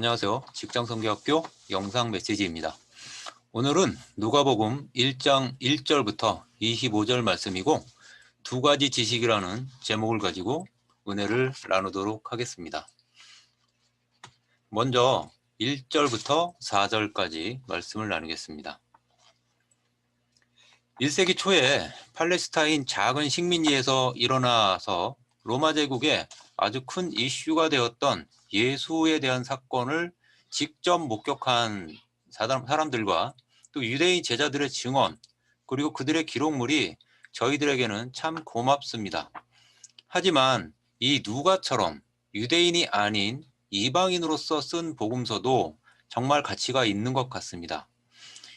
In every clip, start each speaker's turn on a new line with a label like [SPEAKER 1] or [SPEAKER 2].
[SPEAKER 1] 안녕하세요. 직장성교학교 영상 메시지입니다. 오늘은 누가복음 1장 1절부터 25절 말씀이고 두 가지 지식이라는 제목을 가지고 은혜를 나누도록 하겠습니다. 먼저 1절부터 4절까지 말씀을 나누겠습니다. 1세기 초에 팔레스타인 작은 식민지에서 일어나서 로마 제국에 아주 큰 이슈가 되었던 예수에 대한 사건을 직접 목격한 사람들과 또 유대인 제자들의 증언, 그리고 그들의 기록물이 저희들에게는 참 고맙습니다. 하지만 이 누가처럼 유대인이 아닌 이방인으로서 쓴 복음서도 정말 가치가 있는 것 같습니다.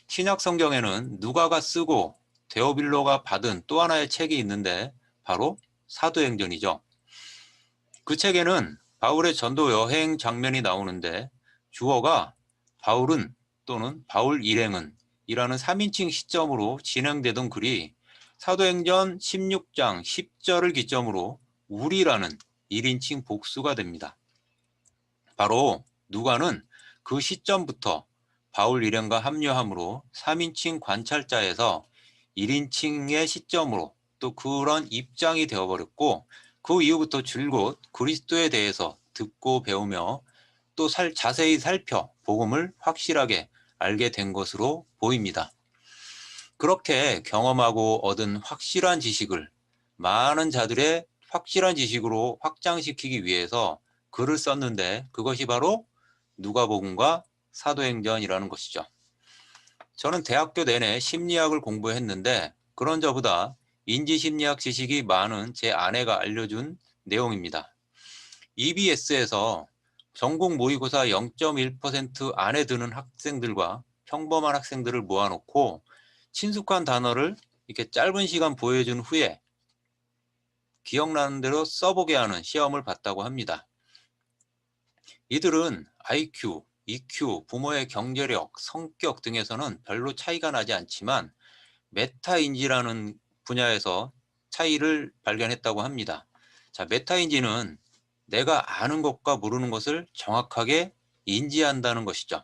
[SPEAKER 1] 신약 성경에는 누가가 쓰고 데오빌로가 받은 또 하나의 책이 있는데 바로 사도행전이죠. 그 책에는 바울의 전도 여행 장면이 나오는데 주어가 바울은 또는 바울 일행은 이라는 3인칭 시점으로 진행되던 글이 사도행전 16장 10절을 기점으로 우리라는 1인칭 복수가 됩니다. 바로 누가는 그 시점부터 바울 일행과 합류함으로 3인칭 관찰자에서 1인칭의 시점으로 또 그런 입장이 되어버렸고 그 이후부터 줄곧 그리스도에 대해서 듣고 배우며 또 자세히 살펴 복음을 확실하게 알게 된 것으로 보입니다. 그렇게 경험하고 얻은 확실한 지식을 많은 자들의 확실한 지식으로 확장시키기 위해서 글을 썼는데 그것이 바로 누가복음과 사도행전이라는 것이죠. 저는 대학교 내내 심리학을 공부했는데 그런 저보다 인지심리학 지식이 많은 제 아내가 알려준 내용입니다. EBS에서 전국 모의고사 0.1% 안에 드는 학생들과 평범한 학생들을 모아놓고 친숙한 단어를 이렇게 짧은 시간 보여준 후에 기억나는 대로 써보게 하는 시험을 봤다고 합니다. 이들은 IQ, EQ, 부모의 경제력, 성격 등에서는 별로 차이가 나지 않지만 메타인지라는 분야에서 차이를 발견했다고 합니다. 자, 메타인지는 내가 아는 것과 모르는 것을 정확하게 인지한다는 것이죠.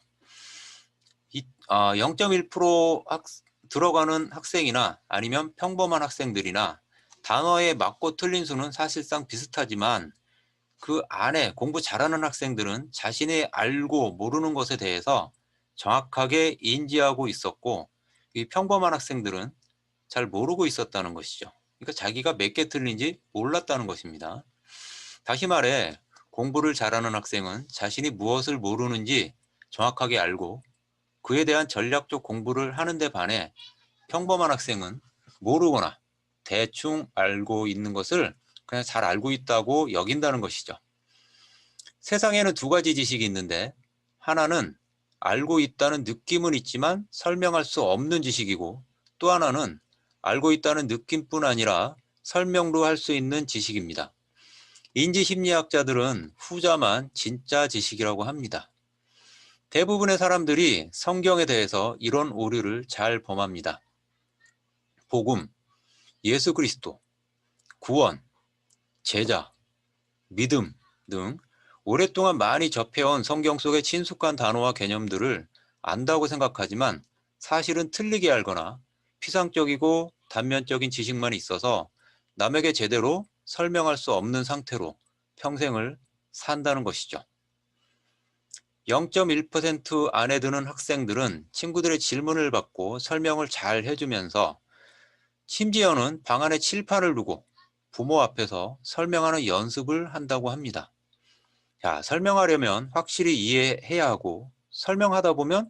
[SPEAKER 1] 0.1% 들어가는 학생이나 아니면 평범한 학생들이나 단어에 맞고 틀린 수는 사실상 비슷하지만 그 안에 공부 잘하는 학생들은 자신이 알고 모르는 것에 대해서 정확하게 인지하고 있었고 이 평범한 학생들은 잘 모르고 있었다는 것이죠. 그러니까 자기가 몇 개 틀린지 몰랐다는 것입니다. 다시 말해 공부를 잘하는 학생은 자신이 무엇을 모르는지 정확하게 알고 그에 대한 전략적 공부를 하는데 반해 평범한 학생은 모르거나 대충 알고 있는 것을 그냥 잘 알고 있다고 여긴다는 것이죠. 세상에는 두 가지 지식이 있는데 하나는 알고 있다는 느낌은 있지만 설명할 수 없는 지식이고 또 하나는 알고 있다는 느낌뿐 아니라 설명도 할 수 있는 지식입니다. 인지심리학자들은 후자만 진짜 지식이라고 합니다. 대부분의 사람들이 성경에 대해서 이런 오류를 잘 범합니다. 복음, 예수 그리스도, 구원, 제자, 믿음 등 오랫동안 많이 접해온 성경 속의 친숙한 단어와 개념들을 안다고 생각하지만 사실은 틀리게 알거나 피상적이고 단면적인 지식만 있어서 남에게 제대로 설명할 수 없는 상태로 평생을 산다는 것이죠. 0.1% 안에 드는 학생들은 친구들의 질문을 받고 설명을 잘 해주면서 심지어는 방 안에 칠판을 두고 부모 앞에서 설명하는 연습을 한다고 합니다. 자, 설명하려면 확실히 이해해야 하고 설명하다 보면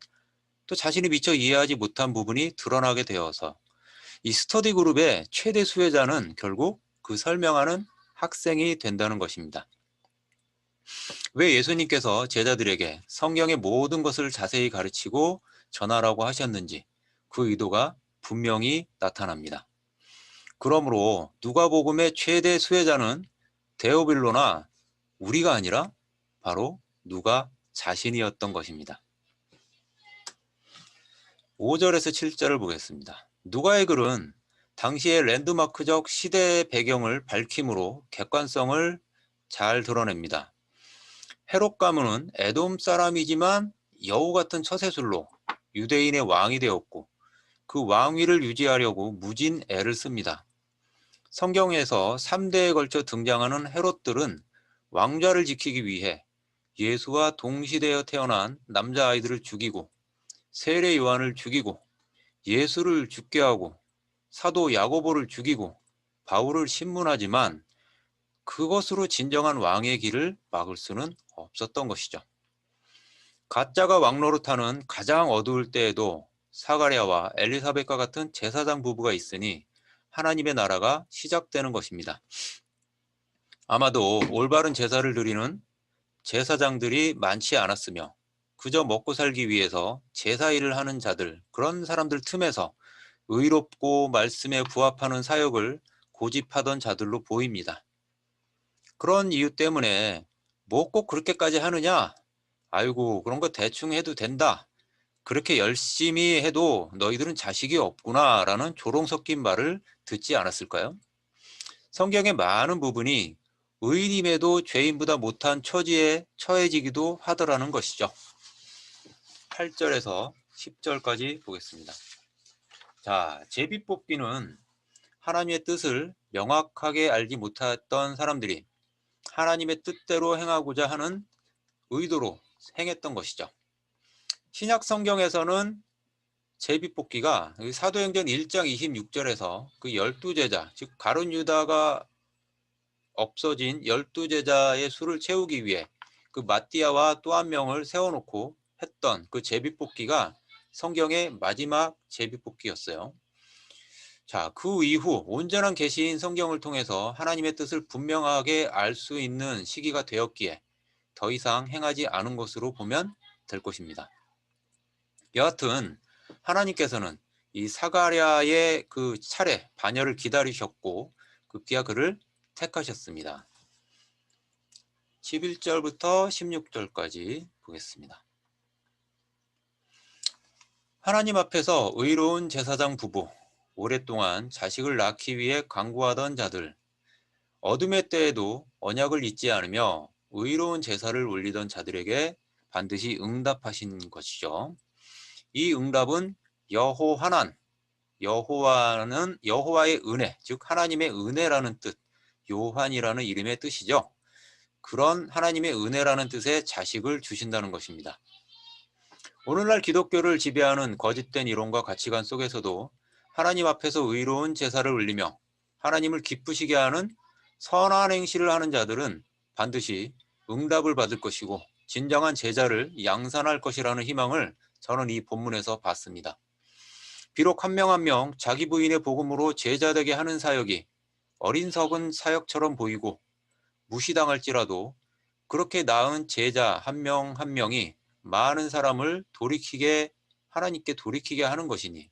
[SPEAKER 1] 또 자신이 미처 이해하지 못한 부분이 드러나게 되어서 이 스터디 그룹의 최대 수혜자는 결국 그 설명하는 학생이 된다는 것입니다. 왜 예수님께서 제자들에게 성경의 모든 것을 자세히 가르치고 전하라고 하셨는지 그 의도가 분명히 나타납니다. 그러므로 누가복음의 최대 수혜자는 데오빌로나 우리가 아니라 바로 누가 자신이었던 것입니다. 5절에서 7절을 보겠습니다. 누가의 글은 당시의 랜드마크적 시대 배경을 밝힘으로 객관성을 잘 드러냅니다. 헤롯 가문은 에돔 사람이지만 여우 같은 처세술로 유대인의 왕이 되었고 그 왕위를 유지하려고 무진 애를 씁니다. 성경에서 3대에 걸쳐 등장하는 헤롯들은 왕좌를 지키기 위해 예수와 동시대에 태어난 남자아이들을 죽이고 세례 요한을 죽이고 예수를 죽게 하고 사도 야고보를 죽이고 바울을 신문하지만 그것으로 진정한 왕의 길을 막을 수는 없었던 것이죠. 가짜가 왕 노릇하는 가장 어두울 때에도 사가랴와 엘리사벳과 같은 제사장 부부가 있으니 하나님의 나라가 시작되는 것입니다. 아마도 올바른 제사를 드리는 제사장들이 많지 않았으며 그저 먹고 살기 위해서 제사 일을 하는 자들, 그런 사람들 틈에서 의롭고 말씀에 부합하는 사역을 고집하던 자들로 보입니다. 그런 이유 때문에 뭐 꼭 그렇게까지 하느냐? 아이고, 그런 거 대충 해도 된다. 그렇게 열심히 해도 너희들은 자식이 없구나 라는 조롱 섞인 말을 듣지 않았을까요? 성경의 많은 부분이 의인임에도 죄인보다 못한 처지에 처해지기도 하더라는 것이죠. 8절에서 10절까지 보겠습니다. 자, 제비뽑기는 하나님의 뜻을 명확하게 알지 못했던 사람들이 하나님의 뜻대로 행하고자 하는 의도로 행했던 것이죠. 신약 성경에서는 제비뽑기가 사도행전 1장 26절에서 그 12제자, 즉 가룟 유다가 없어진 12제자의 수를 채우기 위해 그 마띠아와 또 한 명을 세워놓고 했던 그 제비뽑기가 성경의 마지막 제비뽑기였어요. 자, 그 이후 온전한 계시인 성경을 통해서 하나님의 뜻을 분명하게 알 수 있는 시기가 되었기에 더 이상 행하지 않은 것으로 보면 될 것입니다. 여하튼 하나님께서는 이 사가랴의 그 차례 반열을 기다리셨고 급기야 그를 택하셨습니다. 11절부터 16절까지 보겠습니다. 하나님 앞에서 의로운 제사장 부부, 오랫동안 자식을 낳기 위해 간구하던 자들, 어둠의 때에도 언약을 잊지 않으며 의로운 제사를 올리던 자들에게 반드시 응답하신 것이죠. 이 응답은 여호하난, 여호와는 여호와의 은혜, 즉 하나님의 은혜라는 뜻, 요한이라는 이름의 뜻이죠. 그런 하나님의 은혜라는 뜻의 자식을 주신다는 것입니다. 오늘날 기독교를 지배하는 거짓된 이론과 가치관 속에서도 하나님 앞에서 의로운 제사를 올리며 하나님을 기쁘시게 하는 선한 행실을 하는 자들은 반드시 응답을 받을 것이고 진정한 제자를 양산할 것이라는 희망을 저는 이 본문에서 봤습니다. 비록 한 명 한 명 자기 부인의 복음으로 제자되게 하는 사역이 어린석은 사역처럼 보이고 무시당할지라도 그렇게 낳은 제자 한 명 한 명이 많은 사람을 하나님께 돌이키게 하는 것이니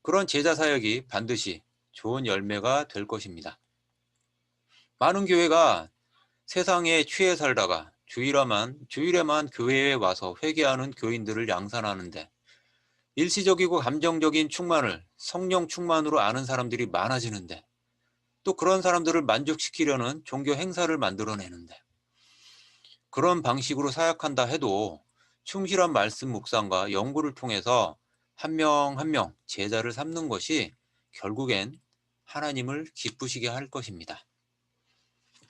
[SPEAKER 1] 그런 제자 사역이 반드시 좋은 열매가 될 것입니다. 많은 교회가 세상에 취해 살다가 주일에만 교회에 와서 회개하는 교인들을 양산하는데 일시적이고 감정적인 충만을 성령 충만으로 아는 사람들이 많아지는데 또 그런 사람들을 만족시키려는 종교 행사를 만들어내는데 그런 방식으로 사역한다 해도 충실한 말씀 묵상과 연구를 통해서 한 명 한 명 제자를 삼는 것이 결국엔 하나님을 기쁘시게 할 것입니다.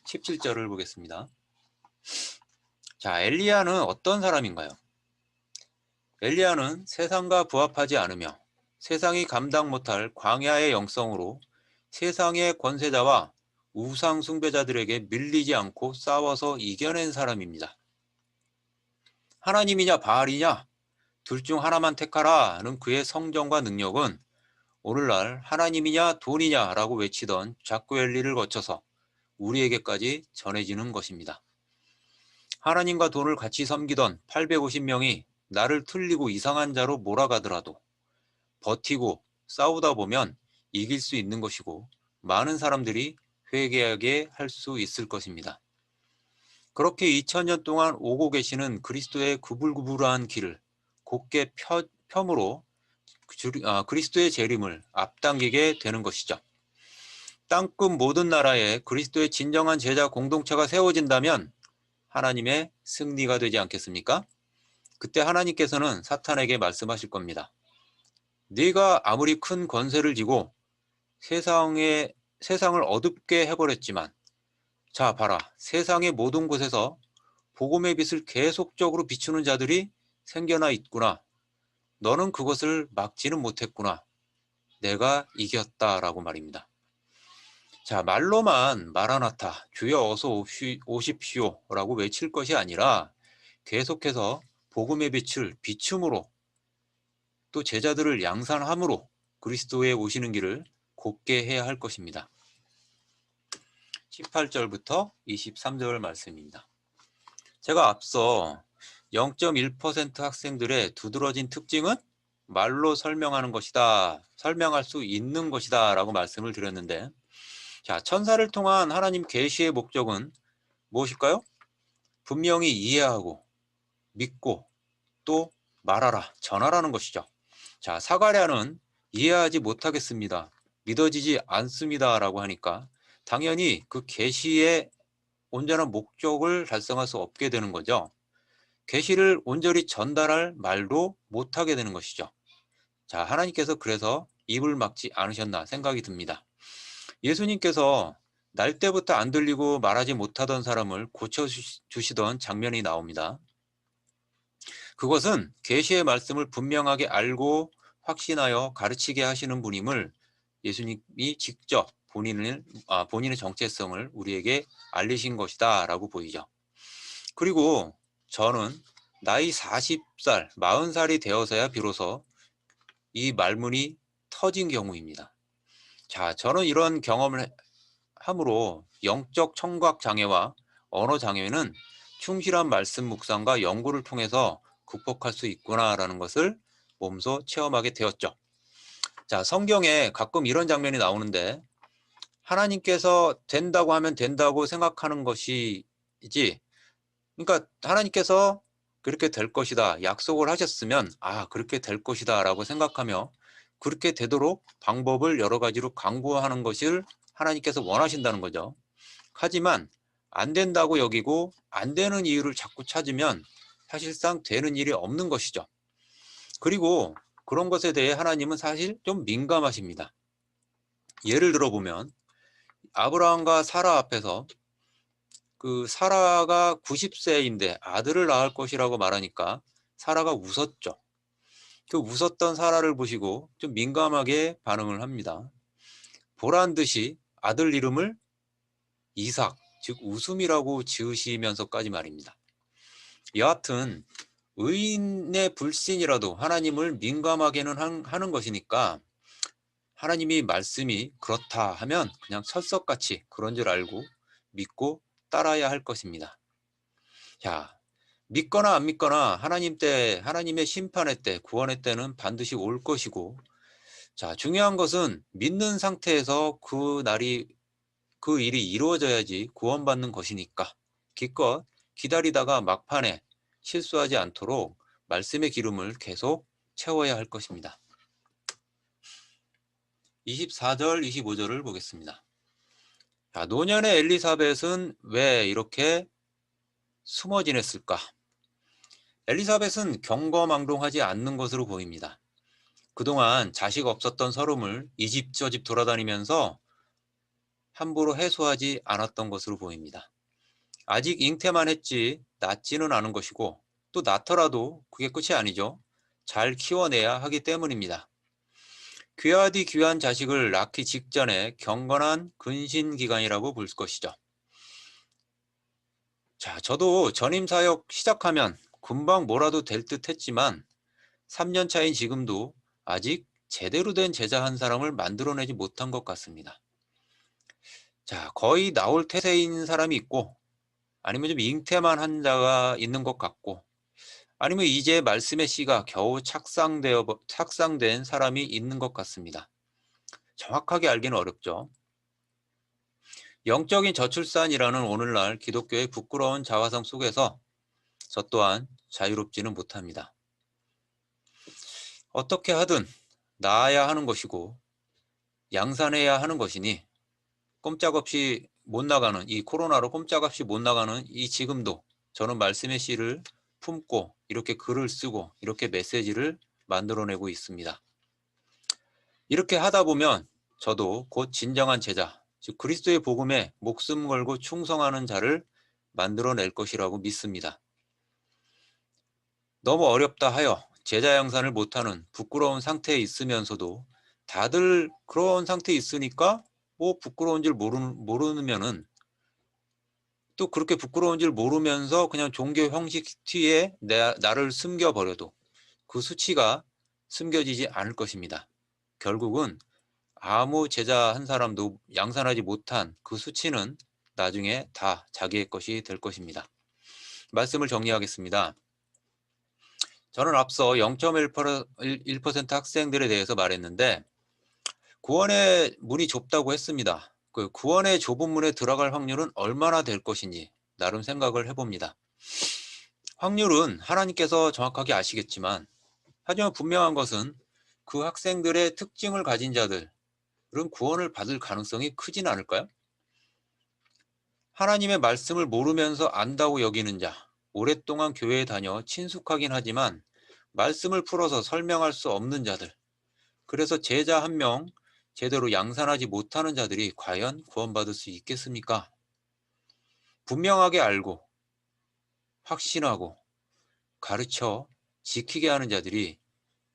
[SPEAKER 1] 17절을 보겠습니다. 자, 엘리야는 어떤 사람인가요? 엘리야는 세상과 부합하지 않으며 세상이 감당 못할 광야의 영성으로 세상의 권세자와 우상 숭배자들에게 밀리지 않고 싸워서 이겨낸 사람입니다. 하나님이냐 바알이냐 둘 중 하나만 택하라는 그의 성정과 능력은 오늘날 하나님이냐 돈이냐라고 외치던 작구엘리를 거쳐서 우리에게까지 전해지는 것입니다. 하나님과 돈을 같이 섬기던 850명이 나를 틀리고 이상한 자로 몰아가더라도 버티고 싸우다 보면 이길 수 있는 것이고 많은 사람들이 회개하게 할 수 있을 것입니다. 그렇게 2000년 동안 오고 계시는 그리스도의 구불구불한 길을 곧게 펴므로 그리스도의 재림을 앞당기게 되는 것이죠. 땅끝 모든 나라에 그리스도의 진정한 제자 공동체가 세워진다면 하나님의 승리가 되지 않겠습니까? 그때 하나님께서는 사탄에게 말씀하실 겁니다. 네가 아무리 큰 권세를 쥐고 세상을 어둡게 해버렸지만, 자 봐라, 세상의 모든 곳에서 복음의 빛을 계속적으로 비추는 자들이 생겨나 있구나. 너는 그것을 막지는 못했구나. 내가 이겼다라고 말입니다. 자, 말로만 마라나타, 주여 어서 오십시오라고 외칠 것이 아니라 계속해서 복음의 빛을 비춤으로, 또 제자들을 양산함으로 그리스도에 오시는 길을 곱게 해야 할 것입니다. 18절부터 23절 말씀입니다. 제가 앞서 0.1% 학생들의 두드러진 특징은 말로 설명하는 것이다, 설명할 수 있는 것이다 라고 말씀을 드렸는데, 자, 천사를 통한 하나님 계시의 목적은 무엇일까요? 분명히 이해하고 믿고 또 말하라, 전하라는 것이죠. 자, 사가랴는 이해하지 못하겠습니다, 믿어지지 않습니다 라고 하니까 당연히 그 계시의 온전한 목적을 달성할 수 없게 되는 거죠. 계시를 온전히 전달할 말도 못하게 되는 것이죠. 자, 하나님께서 그래서 입을 막지 않으셨나 생각이 듭니다. 예수님께서 날 때부터 안 들리고 말하지 못하던 사람을 고쳐주시던 장면이 나옵니다. 그것은 계시의 말씀을 분명하게 알고 확신하여 가르치게 하시는 분임을 예수님이 직접 본인의 정체성을 우리에게 알리신 것이다 라고 보이죠. 그리고 저는 나이 40살, 40살이 되어서야 비로소 이 말문이 터진 경우입니다. 자, 저는 이런 경험을 함으로 영적 청각 장애와 언어 장애는 충실한 말씀 묵상과 연구를 통해서 극복할 수 있구나라는 것을 몸소 체험하게 되었죠. 자, 성경에 가끔 이런 장면이 나오는데, 하나님께서 된다고 하면 된다고 생각하는 것이지, 그러니까 하나님께서 그렇게 될 것이다 약속을 하셨으면 그렇게 될 것이다 라고 생각하며 그렇게 되도록 방법을 여러 가지로 강구하는 것을 하나님께서 원하신다는 거죠. 하지만 안 된다고 여기고 안 되는 이유를 자꾸 찾으면 사실상 되는 일이 없는 것이죠. 그리고 그런 것에 대해 하나님은 사실 좀 민감하십니다. 예를 들어보면 아브라함과 사라 앞에서 그 사라가 90세인데 아들을 낳을 것이라고 말하니까 사라가 웃었죠. 그 웃었던 사라를 보시고 좀 민감하게 반응을 합니다. 보란 듯이 아들 이름을 이삭, 즉 웃음이라고 지으시면서까지 말입니다. 여하튼 의인의 불신이라도 하나님을 민감하게는 하는 것이니까 하나님이 말씀이 그렇다 하면 그냥 철석같이 그런 줄 알고 믿고 따라야 할 것입니다. 자, 믿거나 안 믿거나 하나님의 심판의 때, 구원의 때는 반드시 올 것이고, 자, 중요한 것은 믿는 상태에서 그 일이 이루어져야지 구원받는 것이니까 기껏 기다리다가 막판에 실수하지 않도록 말씀의 기름을 계속 채워야 할 것입니다. 24절, 25절을 보겠습니다. 자, 노년의 엘리사벳은 왜 이렇게 숨어 지냈을까? 엘리사벳은 경거망동하지 않는 것으로 보입니다. 그동안 자식 없었던 서름을 이 집 저 집 돌아다니면서 함부로 해소하지 않았던 것으로 보입니다. 아직 잉태만 했지 낳지는 않은 것이고, 또 낳더라도 그게 끝이 아니죠. 잘 키워내야 하기 때문입니다. 귀하디 귀한 자식을 낳기 직전에 경건한 근신기간이라고 볼 것이죠. 자, 저도 전임 사역 시작하면 금방 뭐라도 될 듯 했지만 3년 차인 지금도 아직 제대로 된 제자 한 사람을 만들어내지 못한 것 같습니다. 자, 거의 나올 태세인 사람이 있고, 아니면 좀 잉태만 한 자가 있는 것 같고, 아니면 이제 말씀의 씨가 겨우 착상된 사람이 있는 것 같습니다. 정확하게 알기는 어렵죠. 영적인 저출산이라는 오늘날 기독교의 부끄러운 자화상 속에서 저 또한 자유롭지는 못합니다. 어떻게 하든 낳아야 하는 것이고 양산해야 하는 것이니 꼼짝없이 못 나가는, 이 코로나로 꼼짝없이 못 나가는 이 지금도 저는 말씀의 씨를 품고 이렇게 글을 쓰고 이렇게 메시지를 만들어내고 있습니다. 이렇게 하다 보면 저도 곧 진정한 제자, 즉 그리스도의 복음에 목숨 걸고 충성하는 자를 만들어낼 것이라고 믿습니다. 너무 어렵다 하여 제자 양산을 못하는 부끄러운 상태에 있으면서도 다들 그런 상태에 있으니까 뭐 부끄러운 줄 모르면은 또 그렇게 부끄러운 줄 모르면서 그냥 종교 형식 뒤에 나를 숨겨버려도 그 수치가 숨겨지지 않을 것입니다. 결국은 아무 제자 한 사람도 양산하지 못한 그 수치는 나중에 다 자기의 것이 될 것입니다. 말씀을 정리하겠습니다. 저는 앞서 0.1% 학생들에 대해서 말했는데 구원의 문이 좁다고 했습니다. 그 구원의 좁은 문에 들어갈 확률은 얼마나 될 것인지 나름 생각을 해봅니다. 확률은 하나님께서 정확하게 아시겠지만 하지만 분명한 것은 그 학생들의 특징을 가진 자들은 구원을 받을 가능성이 크진 않을까요? 하나님의 말씀을 모르면서 안다고 여기는 자, 오랫동안 교회에 다녀 친숙하긴 하지만 말씀을 풀어서 설명할 수 없는 자들, 그래서 제자 한 명 제대로 양산하지 못하는 자들이 과연 구원받을 수 있겠습니까? 분명하게 알고 확신하고 가르쳐 지키게 하는 자들이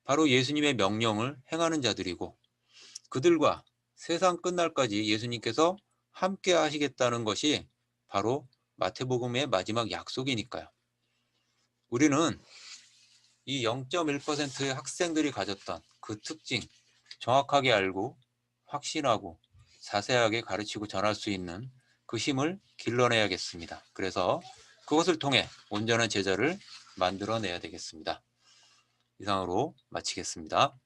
[SPEAKER 1] 바로 예수님의 명령을 행하는 자들이고 그들과 세상 끝날까지 예수님께서 함께 하시겠다는 것이 바로 마태복음의 마지막 약속이니까요. 우리는 이 0.1%의 학생들이 가졌던 그 특징 정확하게 알고 확신하고 자세하게 가르치고 전할 수 있는 그 힘을 길러내야겠습니다. 그래서 그것을 통해 온전한 제자를 만들어내야 되겠습니다. 이상으로 마치겠습니다.